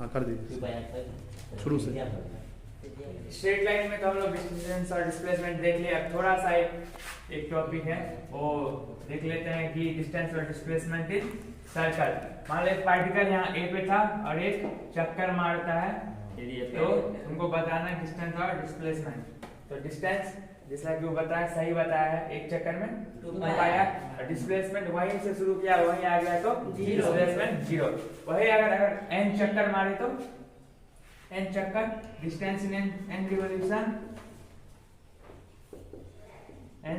हाँ कर दीजिए शुरू से। स्ट्रेट लाइन में तो हम लोग डिस्टेंस और डिस्प्लेसमेंट देख लिया। अब थोड़ा सा एक टॉपिक है वो देख लेते हैं कि डिस्टेंस और डिस्प्लेसमेंट इन सर्कल। मान लो एक पार्टिकल यहाँ ए पे था और एक चक्कर मारता है, तो तुमको बताना है डिस्टेंस और डिस्प्लेसमेंट। तो डिस्टेंस जैसा कि वो बताया, सही बताया है, एक चक्कर में 2 पाया। और डिस्प्लेसमेंट वहीं से शुरू किया वहीं आ गया तो डिस्प्लेसमेंट 0। वही अगर n चक्कर मारे तो n चक्कर, distance in n revolution, n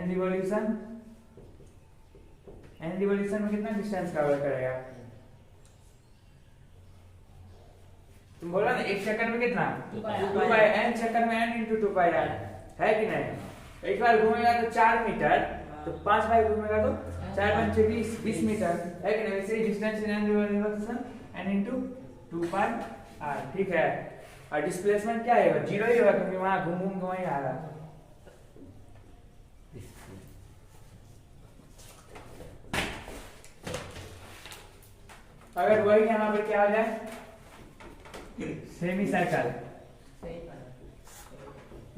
revolution में कितना डिस्टेंस कवर करेगा? तुम बोला ना एक चक्कर में कितना 2 पाई, n चक्कर में n into 2 पाई है कि नहीं? एक बार घूमेगा तो 4 मीटर, तो 5 बार घूमेगा तो 4 5 20 मीटर है कि नहीं? वैसे ही distance in n revolution n into 2 pi r, ठीक है। और डिस्प्लेसमेंट क्या है? 0 ही होगा क्योंकि वहां घूम घूम के वहीं आ रहा है। अगर वही यहाँ पर क्या हो जाए सेमी सर्कल,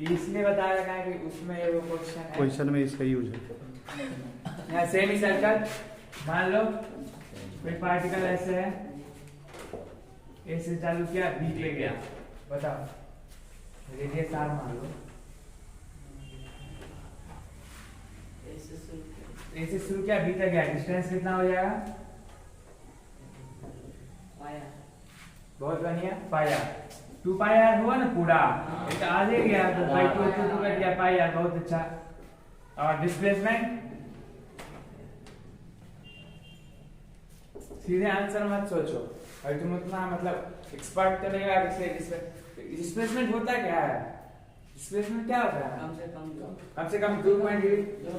इसलिए बताया गया है कि उसमें वो क्वेश्चन में इसका यूज है। यहाँ सेमी सर्कल मान लो कोई पार्टिकल ऐसे है, ए से चालू किया बी ले गया, बताओ रेडियस आर मान लो, ए से शुरू किया बी तक गया, डिस्टेंस कितना हो जाएगा? बहुत बढ़िया, पाया 2 पाई आर हुआ ना पूरा, एक आगे गया तो बाई 2 कट गया पाई आर, बहुत अच्छा। और डिस्प्लेसमेंट सीधे आंसर मत सोचो, और तुम उतना मतलब एक्सपर्ट तो नहीं है। डिस्प्लेसमेंट होता क्या है? डिस्प्लेसमेंट क्या होता है? कम से कम 2 पॉइंट,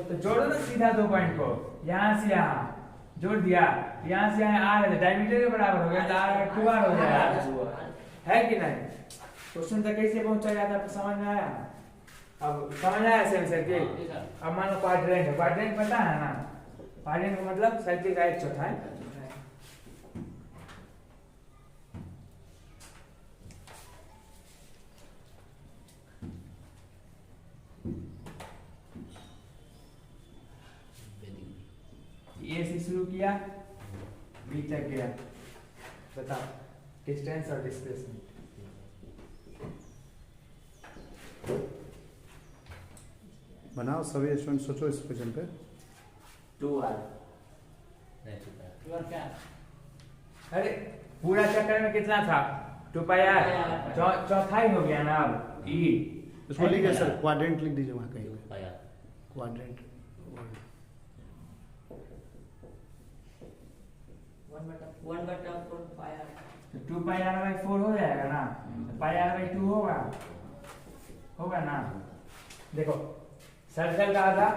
तो जोड़ो ना सीधा 2 पॉइंट को, यहाँ से यहाँ जोड़ दिया, यहाँ से यहाँ आ रहा है, डायमीटर के बराबर हो गया तो आर 2r हो जाएगा, है कि नहीं? क्वेश्चन तक कैसे पहुंचा जाता है समझ में आया? अब समझ आया सेम सर्किल। अब मान लो क्वाड्रेंट है, क्वाड्रेंट पता है ना? क्वाड्रेंट का मतलब सर्किल का 1/4। ए से शुरू किया बी तक गया, बताओ डिस्टेंस और डिस्प्लेसमेंट। बनाओ सभी स्टूडेंट, सोचो इस क्वेश्चन पे। 2r क्या? अरे पूरा चक्कर में कितना था? 2 पाई आर, चौथाई हो गया ना अब ई। इसको लिखिए सर, क्वाड्रेंट लिख दीजिए वहाँ कहीं पे, quadrant 1/4 pi R, 2 pi R by 4 हो जाएगा ना, पाई आर बाई 2 होगा ना। देखो सर्कल का आधा,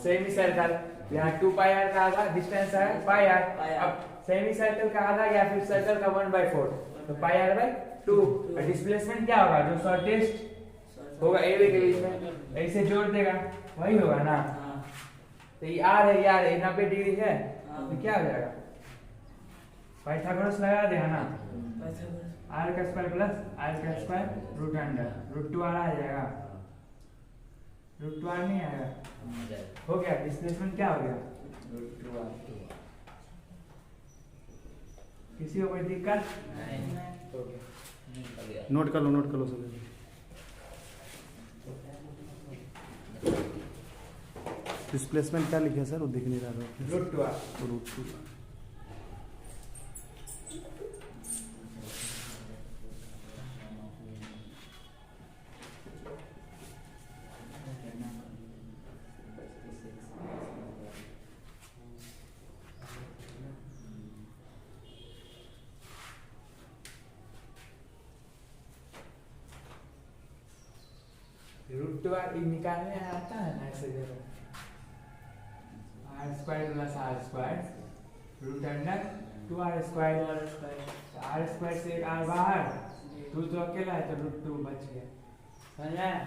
सेमी सर्कल, यहाँ 2 पाई आर का आधा डिस्टेंस है पाई आर। अब सेमी सर्कल का आधा या फिर सर्कल का 1/4, तो पाई आर बाई 2। और डिस्प्लेसमेंट क्या होगा? जो शॉर्टेस्ट होगा ए बी के बीच में, ऐसे जोड़ देगा वही होगा ना। तो ये आर है यार, 90 डिग्री है, तो क्या हो जाएगा? पाइथागोरस लगा देगा ना, आर का स्क्वायर प्लस आर का स्क्वायर रूट अंडर रूट 2 आ जाएगा, रूट 2 नहीं आएगा, हो गया। डिस्प्लेसमेंट क्या हो गया? रूट 2। किसी को कोई दिक्कत नहीं? नोट कर लो सभी। डिस्प्लेसमेंट क्या लिखा सर, वो दिख नहीं रहा? रूट 2। रूट 2 निकालने आता है ना ऐसे जगह, R square plus R square root under 2r square, R square से एक आर बाहर, 2 तो अकेला है तो रूट 2 बच गया, समझ आया?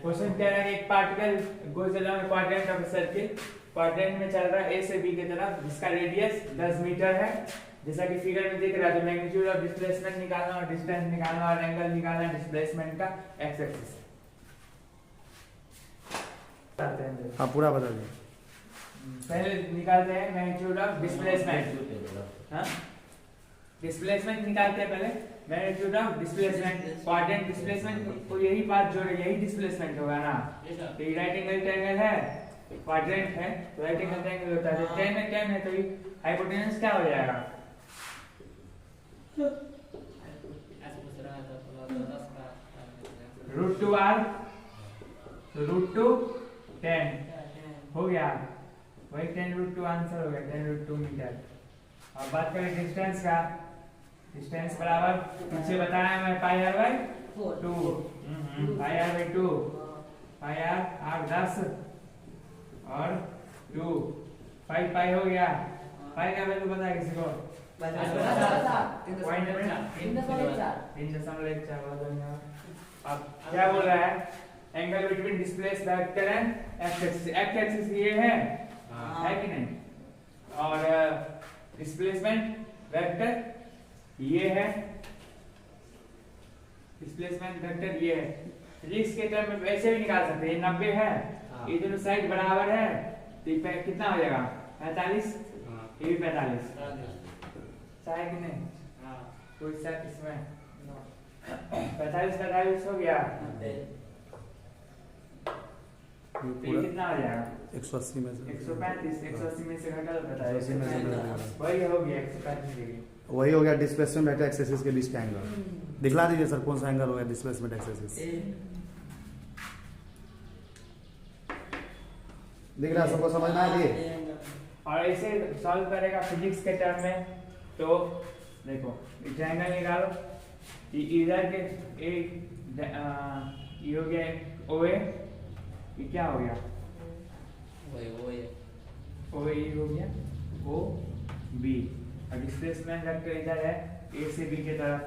क्वेश्चन कह रहा है कि एक particle goes along quadrant of circle, quadrant में चल रहा है ए से बी की तरफ, जिसका रेडियस 10 मीटर है, जैसा कि फिगर में दिख रहा है। तो मैग्नीट्यूड ऑफ डिस्प्लेसमेंट निकालना और डिस्टेंस निकालना और एंगल निकालना डिस्प्लेसमेंट का एक्स एक्सिस। हाँ पूरा बता दीजिए। पहले निकालते हैं मैग्नीट्यूड ऑफ डिस्प्लेसमेंट। हाँ डिस्प्लेसमेंट निकालते हैं पहले, magnitude of displacement, quadrant displacement को यही बात जोड़े, यही डिस्प्लेसमेंट होगा ना। तो ये राइट एंगल ट्रायंगल है, क्वाड्रेंट है, तो राइट एंगल ट्रायंगल होता है। तो 10 में 10 है, तो ये हाइपोटेन्यूज क्या हो जाएगा? √2r, तो √2 10 हो गया, वही 10√2 आंसर हो गया, 10√2 मीटर। अब बात करें डिस्टेंस का, डिस्टेंस बराबर पीछे बताया है मैं pi R by 2, pi R by 2, pi R 10 और 2, 5 पाई हो गया। पाई का वैल्यू पता है किसी को? 3.4। अब क्या बोल रहा है? Angle between displaced vector and x axis, x axis ये है कि नहीं, और डिस्प्लेसमेंट वेक्टर ये है, डिस्प्लेसमेंट वेक्टर ये है। इसके टर्म में वैसे भी निकाल सकते हैं, ये 90 है, ये दोनों साइड बराबर है, तो ये कितना हो जाएगा? 45, ये भी 45, चाहे कि नहीं? कोई शक इसमें? 45 हो गया, तो कितना हो जाएगा? 180 में से 135, 180 में से घटा दो, 45 वही हो गया 135 डिग्री। वही हो गया डिस्प्लेसमेंट वेक्टर एक्स एक्सिस के बीच का एंगल। दिखला दीजिए सर कौन सा एंगल हो गया डिस्प्लेसमेंट एक्स एक्सिस। दिख रहा है सबको, समझ में आ रही? और ऐसे सॉल्व करेगा फिजिक्स के टर्म में, तो देखो ट्रायंगल निकालो, इधर के ये हो गया OA, ये क्या हो गया? OA ये हो गया OB, और डिस्प्लेसमेंट वेक्टर इधर है A से B की तरफ,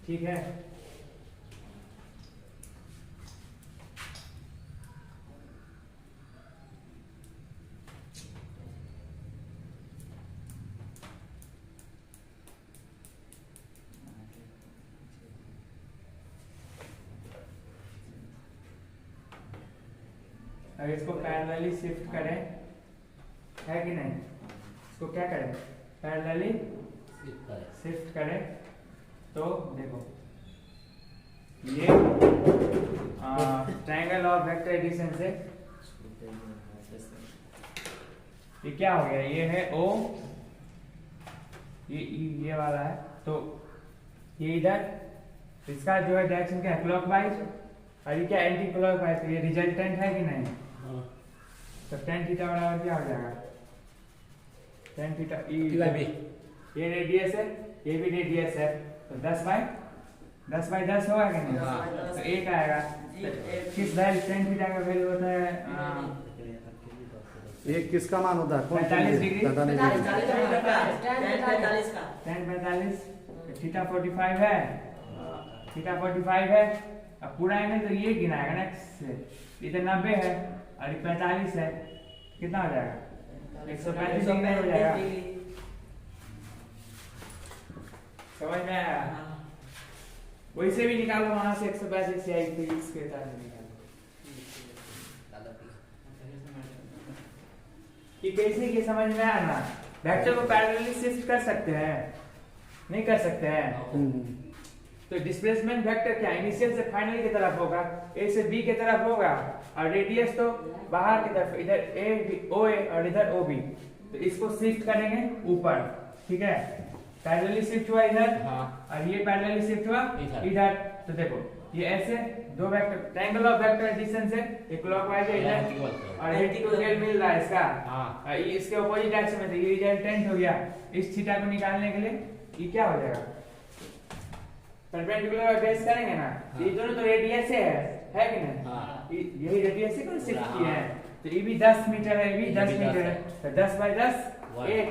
ठीक है। अगर इसको पैरेलली शिफ्ट करें, है कि नहीं, इसको क्या करें? पैरेलली शिफ्ट करें, तो देखो ये ट्रायंगल ऑफ वेक्टर एडिशन से ये क्या हो गया? ये है O, ये वाला है, तो ये इधर, इसका जो है डायरेक्शन क्या है? क्लॉकवाइज, और ये क्या एंटी क्लॉकवाइज, तो ये रिजल्टेंट है कि नहीं? तो tan थीटा बराबर क्या हो जाएगा? tan थीटा ये रेडियस है, ये भी रेडियस है, तो 10/10 होगा कि नहीं? तो 1 आएगा। किस वैल्यू tan थीटा का वैल्यू होता है? ये किसका मान होता है? 45 डिग्री, 45 tan 45, थीटा 45 है, थीटा 45 है। अब पूरा एंगल तो ये गिनाएगा ना से, इधर 90 है और 45 है, कितना हो जाएगा? 135 डिग्री हो जाएगा। समझ में आया? वैसे भी निकालो वहां से 135 से आई फिजिक्स के तरह निकालो कि कैसे की समझ में आया ना। वेक्टर को पैरेलली शिफ्ट कर सकते हैं, नहीं कर सकते हैं? तो डिस्प्लेसमेंट वेक्टर क्या इनिशियल से फाइनल की तरफ होगा, ए से बी की तरफ होगा, और रेडियस तो बाहर की तरफ, इधर ए OA और इधर OB, तो इसको शिफ्ट करेंगे ऊपर, ठीक है। पैरेलली शिफ्ट हुआ इधर, और ये पैरेलली शिफ्ट हुआ इधर। तो देखो ये ऐसे दो vector, triangle of vector addition से ये क्लॉकवाइज है इधर, और एंटीक्लॉकवाइज मिल रहा है इसका, इसके अपोजिट डायरेक्शन में, तो ये रिजल्टेंट हो गया। इस थीटा को निकालने के लिए ये क्या हो जाएगा? परपेंडिकुलर बेस करेंगे ना, ये दोनों तो रेडियस है कि नहीं? यही रेडियस से कौन शिफ्ट किया है, तो ये भी 10 मीटर है, ये भी 10 मीटर है, तो 10/10 1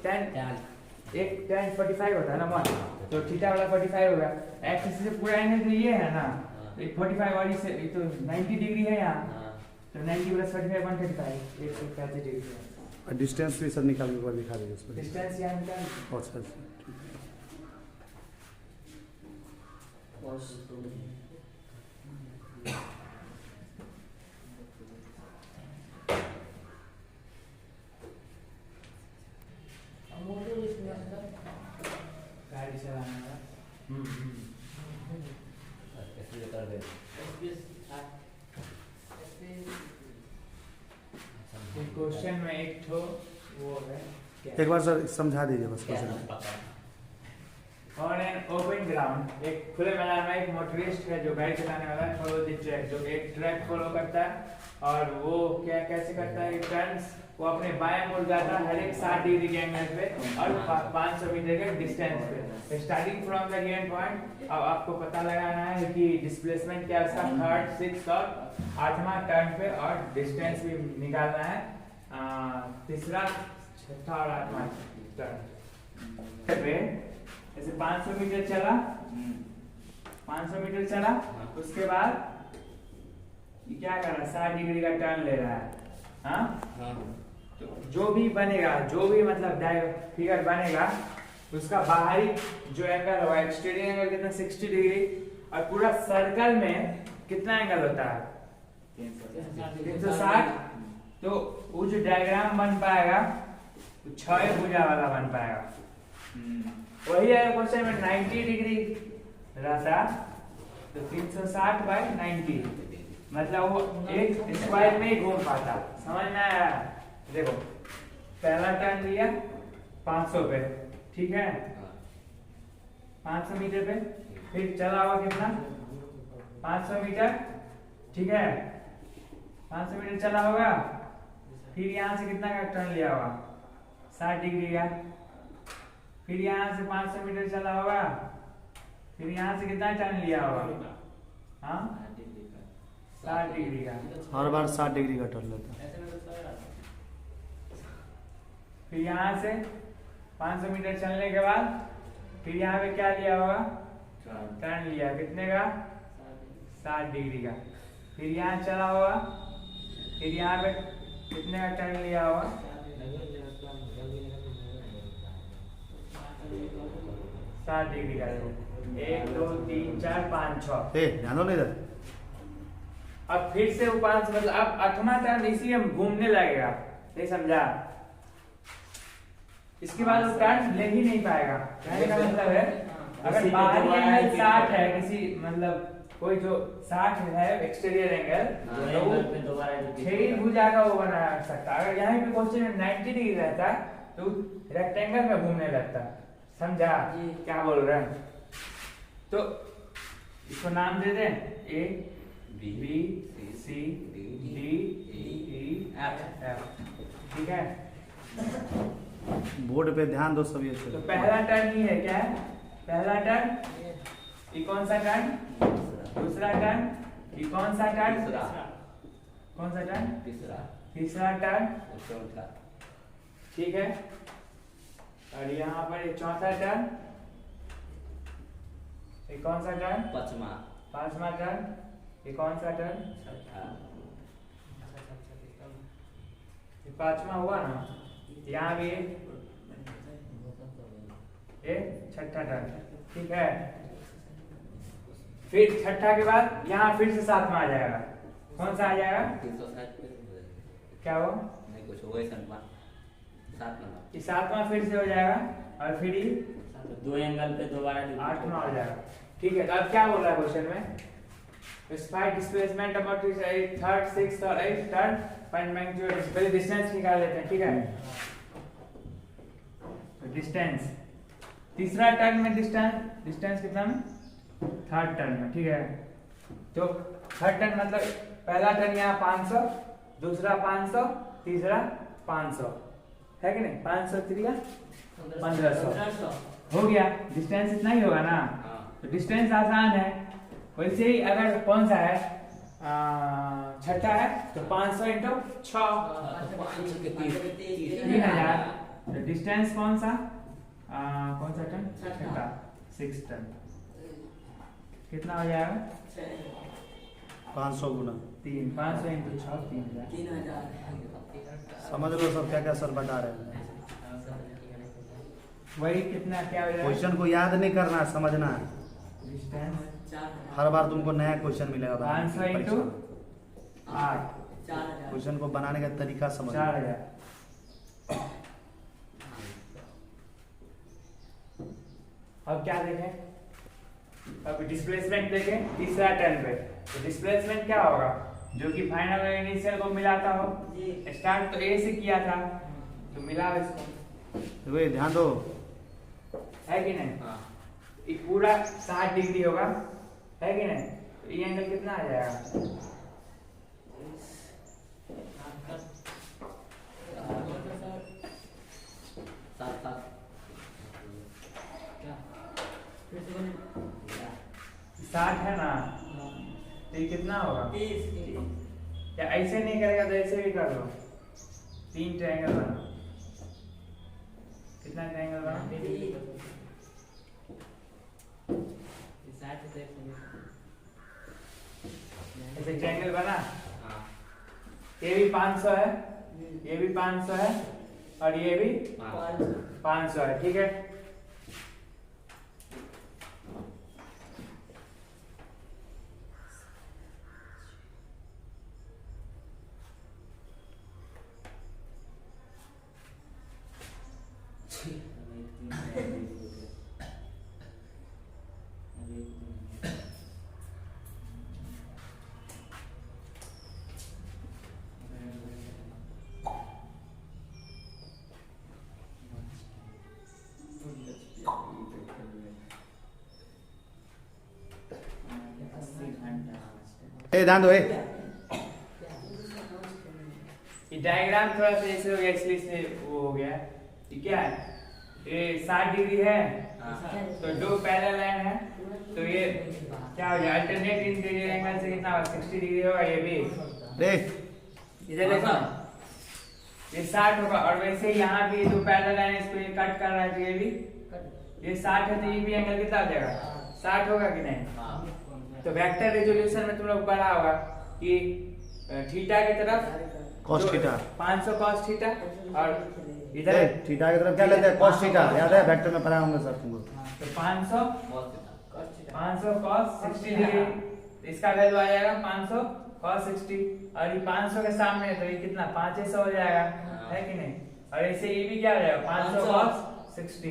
10 एक tan 45 होता है ना 1, तो थीटा वाला 45 होगा। एक्सिस से पूरा एंगल तो ये है ना, तो 45 वाली से ये तो 90 डिग्री है यहाँ, तो 90 प्लस 45 135 135 डिग्री है। और डिस्टेंस भी सर निकाल के एक बार दिखा दीजिए उसमें। डिस्टेंस यहाँ निकाल। अच्छा अच्छा गाड़ी चलाने का। क्वेश्चन में एक ठो वो है क्या? एक बार सर समझा दीजिए बस क्वेश्चन। और एन ओपन ग्राउंड, एक खुले मैदान में एक मोटरिस्ट है जो गाड़ी चलाने वाला है, फॉलो द ट्रैक, जो एक ट्रैक फॉलो करता है और वो क्या कैसे करता है, टर्न्स, वो अपने बाएं मुड़ जाता है हर एक 60 डिग्री के एंगल पे और 500 मीटर के डिस्टेंस पे, starting from the given point. अब आपको पता लगाना है कि डिस्प्लेसमेंट क्या है उसका, 3rd 6th और 8वां टर्न पे, और डिस्टेंस भी निकालना है 3रा 6था और 8वां टर्न पे। जैसे 500 मीटर चला, 500 मीटर चला, उसके बाद ये क्या कर रहा है, 60 डिग्री का टर्न ले रहा है। हाँ, तो जो भी बनेगा, जो भी मतलब फिगर बनेगा, उसका बाहरी जो एंगल होगा, एक्सटीरियर एंगल कितना 60 डिग्री, और पूरा सर्कल में कितना एंगल होता है 360। तो वो जो डायग्राम बन पाएगा वो 6 भुजा वाला बन पाएगा। वही है क्वेश्चन में 90 डिग्री रहता तो 360 बाई 90, मतलब वो एक स्क्वायर में ही घूम पाता। समझ में आया? देखो पहला टर्न लिया 500 पे, ठीक है, 500 मीटर पे, फिर चला हुआ कितना 500 मीटर, ठीक है, 500 मीटर चला होगा, फिर यहाँ से कितना का टर्न लिया होगा 60 डिग्री का, फिर यहाँ से 500 मीटर चला होगा, फिर यहाँ से कितना टर्न लिया होगा, हाँ 60 डिग्री का, हर बार 60 डिग्री का टर्न लेता है। फिर यहाँ से 500 मीटर चलने के बाद फिर यहाँ पे क्या लिया होगा, टर्न लिया कितने का 60 डिग्री का, फिर यहाँ चला होगा, फिर यहाँ पे कितने का टर्न लिया होगा 60 डिग्री का। 1 2 3 4 5 6, ध्यान दो ना इधर। अब फिर से वो 5 मतलब अब 8वां टर्न इसी में घूमने लगेगा, नहीं समझा? इसके बाद वो टर्न ले ही नहीं पाएगा। कहने का मतलब है अगर बाहरी एंगल 60 है, किसी मतलब कोई जो 60 है एक्सटीरियर एंगल, तो 6 भुजा का वो बना सकता। अगर यहाँ पे क्वेश्चन में 90 डिग्री रहता तो रेक्टेंगल में घूमने लगता। समझा क्या बोल रहे हैं? तो इसको नाम दे दें A B C D E F, ठीक है। बोर्ड पे ध्यान दो सभी अच्छे। तो पहला टर्न ये है, क्या है पहला टर्न, ये कौन सा टर्न, दूसरा टर्न, ये कौन सा टर्न, कौन सा टर्न, तीसरा टर्न, ठीक है। और यहाँ पर ये चौथा टर्न, ये कौन सा टर्न, पांचवा टर्न, ये कौन सा टर्न, ये 5वां हुआ ना। यहाँ भी ये 6ठा टर्न, ठीक है। फिर 6ठा के बाद यहाँ फिर से 7वां आ जाएगा। कौन सा आ जाएगा, क्या हो, ये 7वां फिर से हो जाएगा, और फिर ये 2 एंगल पे दोबारा 8वां हो जाएगा, ठीक है। तो अब क्या बोल रहा है क्वेश्चन में, spike displacement about 3rd 6th और 8th टर्न, फाइंड मैग्नीट्यूड। पहले डिस्टेंस निकाल लेते हैं, ठीक है। तो डिस्टेंस तीसरा टर्न में डिस्टेंस कितना में 3rd टर्न में, ठीक है। तो 3rd टर्न मतलब पहला टर्न यहाँ 500, दूसरा 500, तीसरा 500 है कि नहीं, 500 3 1500 हो गया। डिस्टेंस इतना ही होगा ना, तो डिस्टेंस आसान है। वैसे ही अगर कौन सा है 6ठा है तो 500 इंटू 6 3000। तो डिस्टेंस कौन सा कौन सा टन? छठा, 6 टन। कितना हो जाएगा? 500 गुना 3, 500 इंटू 6, 3000। 3000। समझ लो सब क्या क्या सर बता रहे हैं। वही कितना क्या हो जाएगा? क्वेश्चन को याद नहीं करना है, समझना है। डिस्टेंस हर बार तुमको नया क्वेश्चन मिलेगा 500 इंटू 8, क्वेश्चन को बनाने का तरीका समझ 4000। अब क्या देखें? अब डिस्प्लेसमेंट देखें तीसरा टर्न पे। तो डिस्प्लेसमेंट क्या होगा? जो कि फाइनल और इनिशियल को मिलाता हो। स्टार्ट तो ए से किया था, तो मिलाओ इसको। भाई ध्यान दो, है कि नहीं? ये पूरा 60 डिग्री होगा, है कि नहीं? तो ये एंगल कितना आ जाएगा? साठ है ना? तो ये कितना होगा? या ऐसे नहीं करेगा तो ऐसे भी कर लो। 3 ट्रायंगल बना। कितना ट्रायंगल बना? ऐसे ट्रायंगल बना। ये भी 500 है, ये भी 500 है, और ये भी 500 है, ठीक है? ध्यान दो। ये डायग्राम थोड़ा सा ऐसे हो गया, इसलिए से वो हो गया। ये क्या है? ये 60 डिग्री है, तो 2 पैरेलल लाइन है, तो ये क्या हो गया? अल्टरनेट इंटीरियर एंगल से कितना होगा? 60 डिग्री होगा। ये भी इधर देखो, ये 60 होगा। और वैसे यहाँ भी 2 पैरेलल लाइन, इसको ये कट कर रहा है, तो ये भी ये 60 है, तो ये भी एंगल कितना हो जाएगा? 60 होगा कि नहीं? तो वेक्टर रेजोल्यूशन में तुम लोग पढ़ा होगा कि थीटा की तरफ cos थीटा 500 cos थीटा, और इधर थीटा की तरफ क्या लेते हैं? cos theta. याद है वेक्टर में पढ़ाए होंगे सर तुमको। तो 500 cos 60 डिग्री, इसका वैल्यू आ जाएगा 500 cos 60, और ये 500 के सामने है, तो ये कितना? 500 हो जाएगा, है कि नहीं? और ऐसे ये भी क्या हो जाएगा? 500 cos 60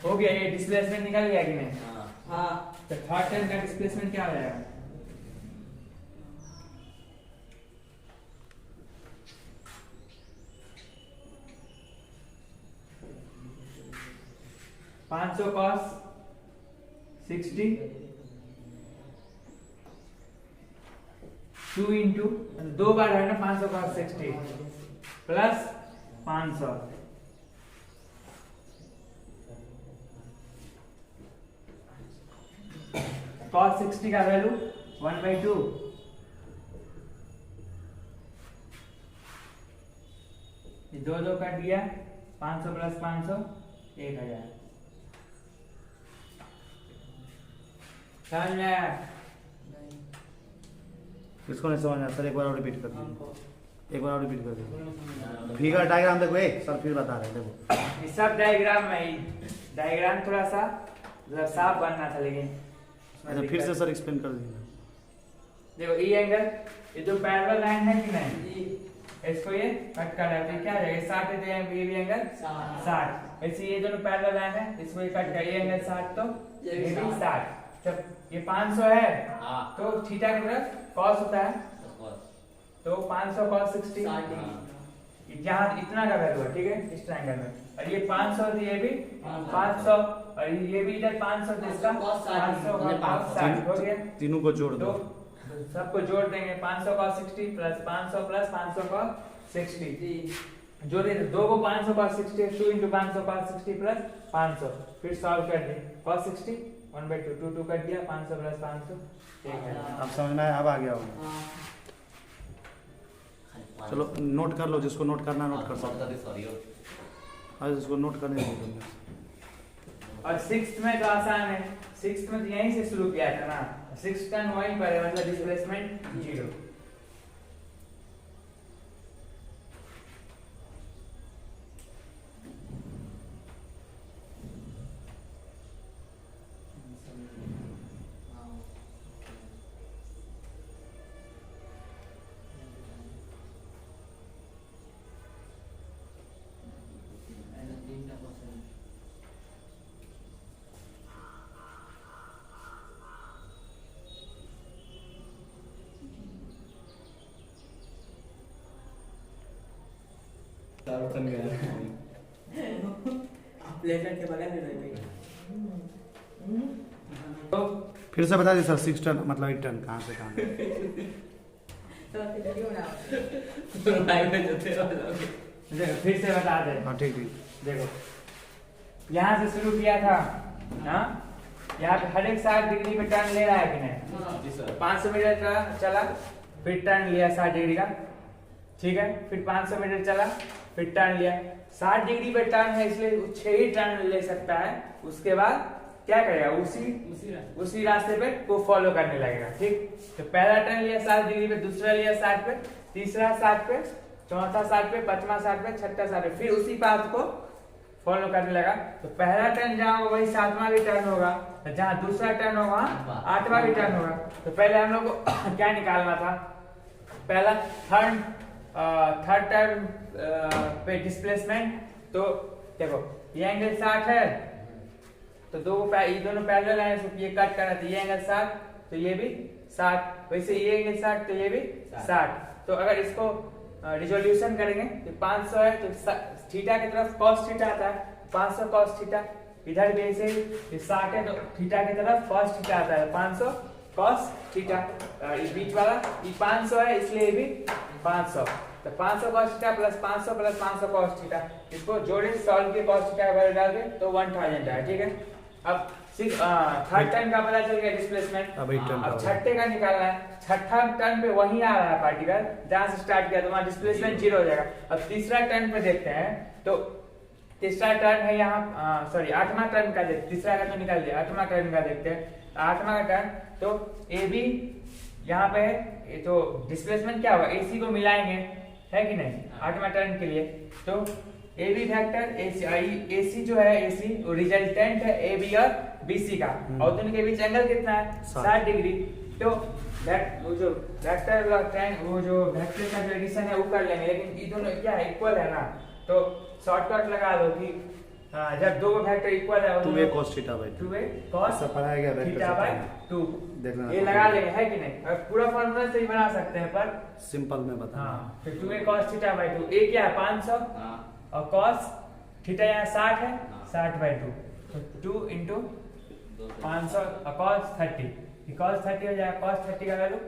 हो गया। ये डिस्प्लेसमेंट निकल गया कि नहीं? तो थर्ड टर्न का डिस्प्लेसमेंट क्या हो जाएगा? $500 cos 60 2 इंटू 2 बार है ना 500 cos 60 प्लस 500 cos 60 का वैल्यू 1/2। ये 2 कट दिया, 500 प्लस 500 1000। समझ में आया? इसको नहीं समझ आया सर, एक बार और रिपीट कर दीजिए, एक बार और रिपीट कर दीजिए। फिगर डायग्राम देखो, सर फिर बता रहे हैं, देखो ये सब डायग्राम में ही, डायग्राम थोड़ा सा साफ बनना था, लेकिन अच्छा फिर से सर एक्सप्लेन कर दीजिए। देखो ये एंगल, ये जो पैरेलल लाइन है कि नहीं, इसको ये कट कर रहा है, तो क्या हो जाएगा? 60 है, तो ये भी एंगल 60। ऐसे ये दोनों पैरेलल लाइन है, इसको ये कट कर, ये एंगल 60, तो ये भी 60। जब ये 500 है, तो थीटा की तरफ cos होता है, तो 500 cos 60 जहाँ इतना का वैल्यू है, ठीक है, इस ट्रायंगल में। और ये 500, तो ये भी 500, और ये भी इधर 500, तो इसका 500 cos 60 हो गया। तीनों को जोड़ दो, सबको जोड़ देंगे, 500 cos 60 प्लस 500 प्लस 500 cos 60 जोड़े, 2 को 500 cos 60 2 इंटू 500 cos 60 प्लस 500, फिर सॉल्व कर दे। cos 60 1/2 2 कर दिया, 500 प्लस 500 अब समझ में आया? अब आ गया होगा। चलो नोट कर लो, जिसको नोट करना नोट कर सकते। और इसको नोट करने दीजिए। और 6th में तो आसान है, 6th में तो यहीं से शुरू किया था ना, 6 टन वहीं पर है, मतलब डिस्प्लेसमेंट 0। प्लेटर के बगल में रह तो फिर से बता दीजिए सर, 6 टन मतलब 8 टन कहाँ से कहाँ तक? फिर से बता दे। हाँ ठीक ठीक। देखो यहाँ से शुरू किया था, हाँ यहाँ पे हर एक 60 डिग्री पे टर्न ले रहा है कि नहीं? 500 मीटर का चला, फिर टर्न लिया 60 डिग्री का, ठीक है। फिर 500 मीटर चला, फिर टर्न लिया। 60 डिग्री पे टर्न है इसलिए 6 ही टर्न ले सकता है। उसके बाद क्या करेगा? उसी रास्ते पे वो फॉलो करने लगेगा, ठीक। तो पहला टर्न लिया 60 डिग्री पे, दूसरा लिया 60 पे, तीसरा 60 पे, चौथा 60 पे, पांचवा 60 पे, छठा 60 पे, फिर उसी पाथ को फॉलो करने लगा। तो पहला टर्न जहाँ होगा वही 7वां भी टर्न होगा, जहाँ दूसरा टर्न होगा वहाँ 8वां भी टर्न होगा। तो पहले हम लोग को क्या निकालना था? पहला थर्ड टर्न पे डिस्प्लेसमेंट। तो देखो ये एंगल 60 है, तो ये दोनों पैरेलल है, तो ये कट करना, तो ये एंगल 60, तो ये भी 60, वैसे ये एंगल 60, तो ये भी 60। तो अगर इसको रिजोल्यूशन करेंगे तो 500 है, तो थीटा की तरफ cos थीटा आता है, 500 cos थीटा। इधर भी ऐसे ही 60 है, तो थीटा की तरफ cos थीटा आता है, 500 cos थीटा। इस बीच वाला ये 500 है, इसलिए ये भी 500। तो 500 cos theta plus 500 plus 500 cos theta, इसको जोड़े सॉल्व के cos थीटा का वैल्यू डाल के तो 1000 है, ठीक है। अब थर्ड टर्न का पता चल गया डिस्प्लेसमेंट। अब 8 टन का अब छठे का निकालना है। छठा टर्न पे वहीं आ रहा है पार्टिकल जहां से स्टार्ट किया, तो वहां डिस्प्लेसमेंट 0 हो जाएगा। अब तीसरा टर्न पे देखते हैं, तो तीसरा टर्न है यहाँ, सॉरी 8वां टर्न का देखते, तीसरा का तो निकाल दिया, 8वां टर्न का देखते हैं। 8वां का टर्न, तो ए बी यहाँ पे है, तो डिस्प्लेसमेंट क्या होगा? AC को मिलाएंगे, है कि नहीं, 8वां टर्न के लिए। तो ए बी वेक्टर AC जो है, AC वो रिजल्टेंट है AB और BC का, और दोनों के बीच एंगल कितना है? 60 डिग्री। तो वो जो वेक्टर वो जो वेक्टर का जो एडिशन है वो कर लेंगे, लेकिन ये दोनों क्या है? इक्वल है ना। तो शॉर्टकट लगा दो कि जब दो वेक्टर इक्वल है 2a cos theta by 2a cos सब पढ़ाया गया वेक्टर थीटा बाय 2, देखना ये लगा लेंगे, है कि नहीं? अब पूरा फॉर्मूला से ही बना सकते हैं, पर सिंपल में बता। हाँ, तो 2a cos theta by 2, a क्या है? 500, और cos थीटा यहाँ 60 है, 60 बाय 2, तो 2 into 500 और cos 30, cos 30 हो जाएगा। cos 30 का वैल्यू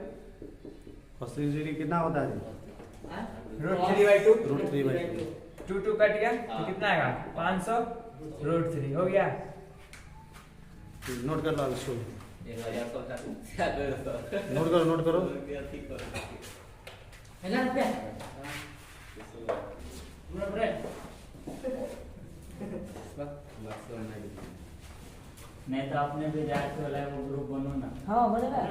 cos 30 कितना होता है? √3 बाय 2, √3 बाय 2। 2 कट गया, तो कितना आएगा? 500 √3 हो गया। नोट कर लो इसको, नोट करो। है ना क्या? नहीं तो अपने भी जाके वाला वो ग्रुप बनो ना। हाँ बनेगा।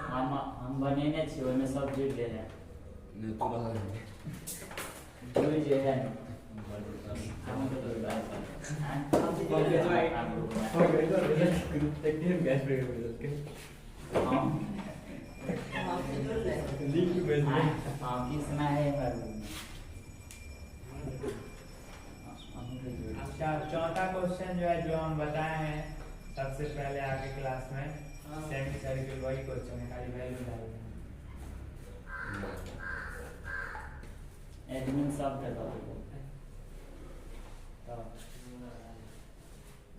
हाँ हम बनेने छी, ओमे सब जुड़ गए हैं। जुड़ गए हैं हम तो किसना है अच्छा, चौथा क्वेश्चन जो है, जो हम बताए हैं सबसे पहले आगे क्लास में, सेमी सर्किल वही क्वेश्चन है, खाली वैल्यू डाल एडमिन सब का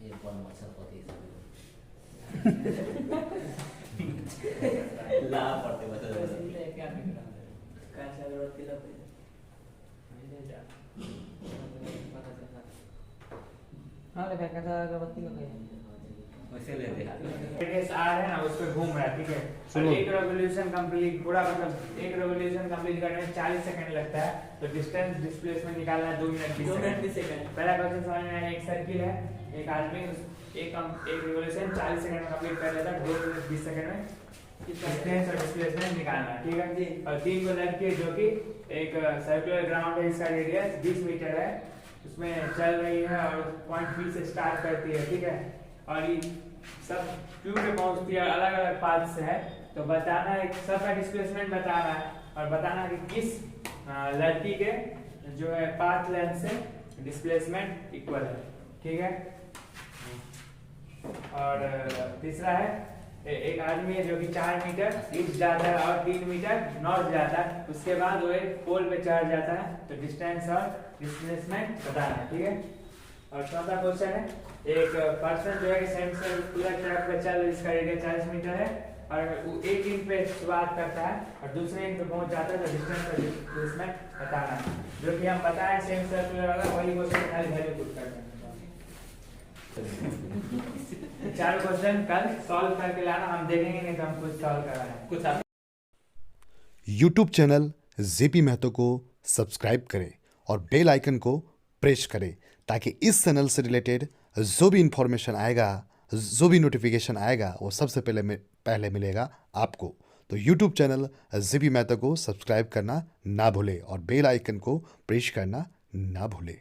ये कौन मच्छर पति ला पड़ते बता क्या दिख रहा है? कैसा जरूरत की लग हाँ लेकिन कैसा अगरबत्ती का वैसे ले दे रेडियस r है ना उस पे घूम रहा है, ठीक है। सुनो। और एक रेवोल्यूशन कंप्लीट पूरा मतलब एक रेवोल्यूशन कंप्लीट करने में 40 सेकंड लगता है, तो डिस्टेंस डिस्प्लेसमेंट निकालना है 2 मिनट 2 मिनट 20 सेकंड। पहला क्वेश्चन समझ में आया, एक सर्किल है, एक आदमी एक रिवोल्यूशन 40 सेकंड में कंप्लीट कर लेता है, 2 मिनट 20 सेकंड में डिस्टेंस और डिस्प्लेसमेंट निकालना है, ठीक है जी। और 3 को लड़की जो कि एक सर्कुलर ग्राउंड है, इसका रेडियस 20 मीटर है, उसमें चल रही है और पॉइंट पी से स्टार्ट करती है, ठीक है। और ये सब क्यू पे पहुंचती है, अलग अलग पाथ से है, तो बताना है सबका डिस्प्लेसमेंट बताना है और बताना है कि किस लड़की के जो है पाथ लेंथ से डिस्प्लेसमेंट इक्वल है, ठीक है। और तीसरा है एक आदमी है जो कि 4 मीटर ईस्ट जाता है और 3 मीटर नॉर्थ जाता है, उसके बाद वो एक पोल पे चढ़ जाता है, तो डिस्टेंस और डिस्प्लेसमेंट बताना है, ठीक है। और चौथा क्वेश्चन है, एक पर्सन जो है कि सेम से पूरा ट्रैक पे चल, इसका एरिया 40 मीटर है और वो एक इंच पे शुरुआत करता है और दूसरे इंच पे पहुंच जाता है, तो डिस्टेंस और डिस्प्लेसमेंट बताना है, जो कि हम बताएं सेम सर्कुलर वाला वही क्वेश्चन खाली वैल्यू पुट करना है। चार क्वेश्चन कल सॉल्व करके लाना, हम देखेंगे नहीं तो हम कुछ सॉल्व कराना है कुछ आप। यूट्यूब चैनल जेपी महतो को सब्सक्राइब करें और बेल आइकन को प्रेस करें ताकि इस चैनल से रिलेटेड जो भी इंफॉर्मेशन आएगा, जो भी नोटिफिकेशन आएगा, वो सबसे पहले मिलेगा आपको। तो यूट्यूब चैनल जेपी महतो को सब्सक्राइब करना ना भूलें और बेल आइकन को प्रेस करना ना भूलें।